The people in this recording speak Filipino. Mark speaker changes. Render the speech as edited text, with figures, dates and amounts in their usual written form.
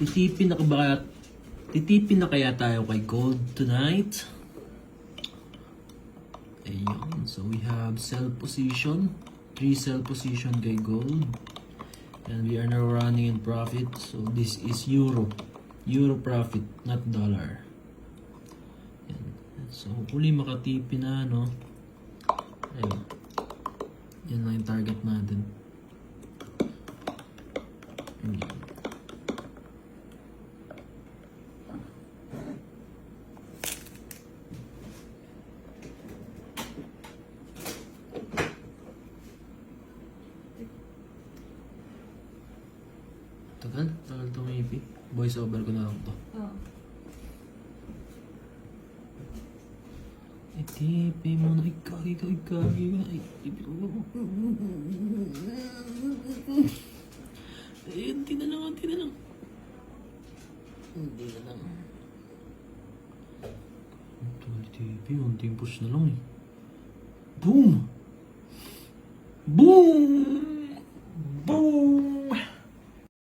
Speaker 1: Titipin na kaya tayo kay gold tonight? Ayun. So we have sell position. 3 sell position kay gold. And we are now running in profit. So this is euro. Euro profit, not dollar. Yan. So hopefully makatipin na, no? Ayun. Yan lang yung target natin. Yan. Tagal tumipi. Voice over ko na lang to.
Speaker 2: Oh.
Speaker 1: Itipi mo na, ikagi mo na, itipi mo. Eh, hindi na lang. Itipi, unting push na lang eh. Boom! Boom!